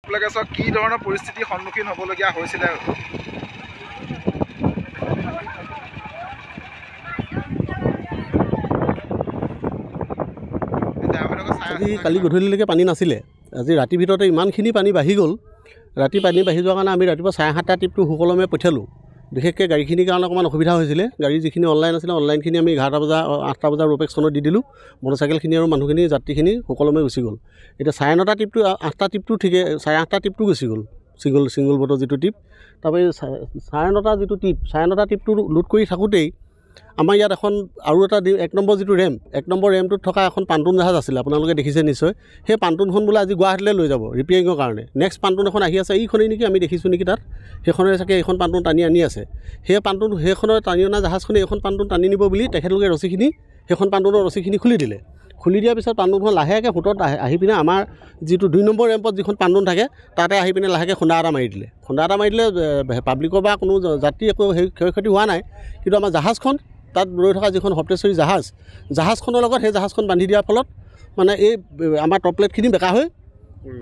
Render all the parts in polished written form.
আপোনালোকে চাওক কি ধৰণৰ পৰিস্থিতিৰ সন্মুখীন হ'বলগীয়া হৈছিলে। আজি কালি গধূলিলৈকে পানী নাছিলে, আজি ৰাতিৰ ভিতৰতে ইমানখিনি পানী বাঢ়ি গ'ল। ৰাতি পানী বাঢ়ি যোৱাৰ কাৰণে আমি ৰাতিপুৱা 7:30 ট্ৰিপটো সুকলমে পঠিয়ালোঁ। বিশেষকৈ গাড়ীখিনিৰ কাৰণে অকণমান অসুবিধা হৈছিলে। গাড়ী যিখিনি অনলাইন আছিলে অনলাইনখিনি আমি 8টা বজাৰ ৰ'পেক্সনত দি দিলোঁ। মটৰচাইকেলখিনি আৰু মানুহখিনি যাত্ৰীখিনি সুকলমে গুচি গ'ল। এতিয়া 9:30 ট্ৰিপটো 8টা ট্ৰিপটো ঠিকে 8:30 ট্ৰিপটো গুচি গ'ল, ছিংগল বটৰ যিটো ট্ৰিপ। তাৰপৰা 9:30 যিটো ট্ৰিপ 9:30 ট্ৰিপটো লোড কৰি থাকোঁতেই আমাৰ ইয়াত এখন আৰু এটা 1 নম্বৰ যিটো ৰেম্প 1 নম্বৰ ৰেম্পটোত থকা এখন পাণ্টুন জাহাজ আছিলে, আপোনালোকে দেখিছে নিশ্চয়। সেই পাণ্টুনখন বোলে আজি গুৱাহাটীলৈ লৈ যাব ৰিপেয়াৰিঙৰ কাৰণে। নেক্সট পাণ্টুন এখন আহি আছে, এইখনেই নেকি আমি দেখিছোঁ নেকি তাত। সেইখনে চাগে এইখন পাণ্টুন টানি আনি আছে। সেইখনৰ টানি অনা জাহাজখনে এইখন পাণ্টুন টানি নিব বুলি তেখেতলোকে ৰছীখিনি সেইখন পাণ্টুনৰ ৰছীখিনি খুলি দিলে। খুলি দিয়াৰ পিছত পাণ্টুনখন লাহেকৈ সোঁতত আহি পিনে আমাৰ যিটো 2 নম্বৰ ৰেম্পত যিখন পাণ্টুন থাকে তাতে আহি পিনে লাহেকৈ খুন্দা এটা মাৰি দিলে। পাব্লিকৰ বা কোনো যাত্ৰী একো ক্ষয়ক্ষতি হোৱা নাই, কিন্তু আমাৰ জাহাজখন তাত ৰৈ থকা যিখন সপ্তেশ্বৰী জাহাজখনৰ লগত সেই জাহাজখন বান্ধি দিয়াৰ ফলত মানে এই আমাৰ টপলেটখিনি বেকা হৈ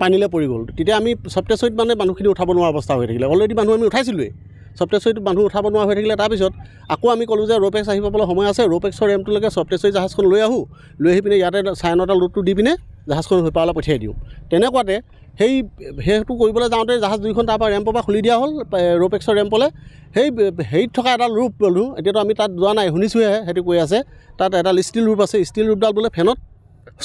পানীলৈ পৰি গ'ল। তেতিয়া আমি সপ্তেশ্বৰীত মানে মানুহখিনি উঠাব নোৱাৰা অৱস্থা হৈ থাকিলে। অলৰেডি মানুহ আমি উঠাইছিলোঁৱেই, সপ্তেশ্বৰীত মানুহ উঠাব নোৱাৰা হৈ থাকিলে। তাৰপিছত আকৌ আমি ক'লোঁ যে ৰ'পেক্স আহি পাবলৈ সময় আছে, ৰ'পেক্সৰ ৰেম্পটোলৈকে সপ্তেশ্বৰী জাহাজখন লৈ আহি পিনে ইয়াতে 9:30 লোডটো দি পিনে জাহাজখন হৈপাৰলৈ পঠিয়াই দিওঁ। তেনেকুৱাতে সেইটো কৰিবলৈ যাওঁতে জাহাজ 2খন তাৰপৰা ৰেম্পৰ পৰা খুলি দিয়া হ'ল ৰ'পেক্সৰ ৰেম্পলৈ। হেৰিত থকা এটা ৰূপ ল'লোঁ। এতিয়াতো আমি তাত যোৱা নাই, শুনিছোঁহে সেইটো কৈ আছে। তাত এটা ষ্টীল ৰূপ আছে, ষ্টীল ৰূপডাল বোলে ফেনত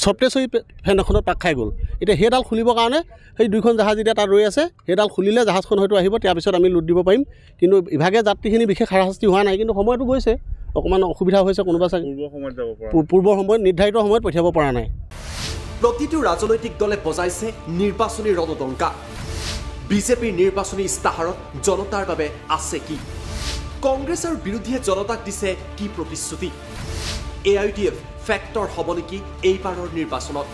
সপ্তেশ্বৰী ফেন এখনত পাক খাই গ'ল। এতিয়া সেইডাল খুলিবৰ কাৰণে সেই 2খন জাহাজ এতিয়া তাত ৰৈ আছে। সেইডাল খুলিলে জাহাজখন হয়তো আহিব, তাৰপিছত আমি লোড দিব পাৰিম। কিন্তু ইভাগে যাত্ৰীখিনি বিশেষ হাৰাশাস্তি হোৱা নাই, কিন্তু সময়টো গৈছে, অকণমান অসুবিধা হৈছে। কোনোবা চাগে পূৰ্বৰ সময়ত নিৰ্ধাৰিত সময়ত পঠিয়াব পৰা নাই। প্ৰতিটো ৰাজনৈতিক দলে বজাইছে নিৰ্বাচনী ৰণদংকা। বিজেপিৰ নিৰ্বাচনী ইস্তাহাৰত জনতাৰ বাবে আছে কি? কংগ্ৰেছ আৰু বিৰোধীয়ে জনতাক দিছে কি প্ৰতিশ্ৰুতি? AIUDF ফেক্টৰ হ'ব নেকি এইবাৰৰ নিৰ্বাচনত?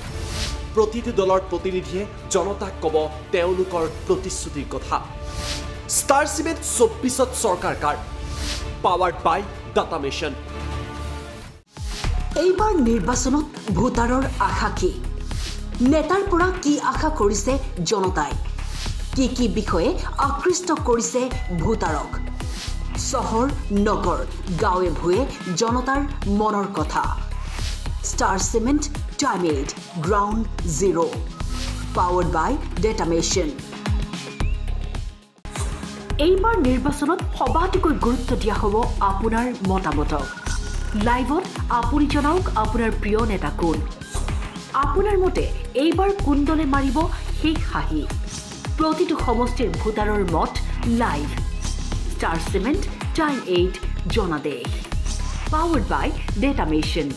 প্ৰতিটো দলৰ প্ৰতিনিধিয়ে জনতাক ক'ব তেওঁলোকৰ প্ৰতিশ্ৰুতিৰ কথা। ষ্টাৰ চিমেণ্ট 24ত চৰকাৰ কাৰ? Powered by data mission. এইবাৰ নিৰ্বাচনত ভোটাৰৰ আশা কি? নেতাৰ পৰা কি আশা কৰিছে জনতাই? কি বিষয়ে আকৃষ্ট কৰিছে ভোটাৰক? চহৰ নগৰ গাঁৱে ভূঞে জনতাৰ মনৰ কথা। Star cement time 8 ground zero' powered by data mission. এইবাৰ নিৰ্বাচনত সবাতোকৈ গুৰুত্ব দিয়া হ'ব আপোনাৰ মতামতক। লাইভত আপুনি জনাওক আপোনাৰ প্ৰিয় নেতা কোন। আপোনাৰ মতে এইবাৰ কোন দলে মাৰিব শেষ হাঁহি? প্ৰতিটো সমষ্টিৰ ভোটাৰৰ মত লাইভ। ষ্টাৰ চিমেণ্ট টাইম 8 জনাদেশ পাৱাৰ্ড বাই ডাটা মিছন।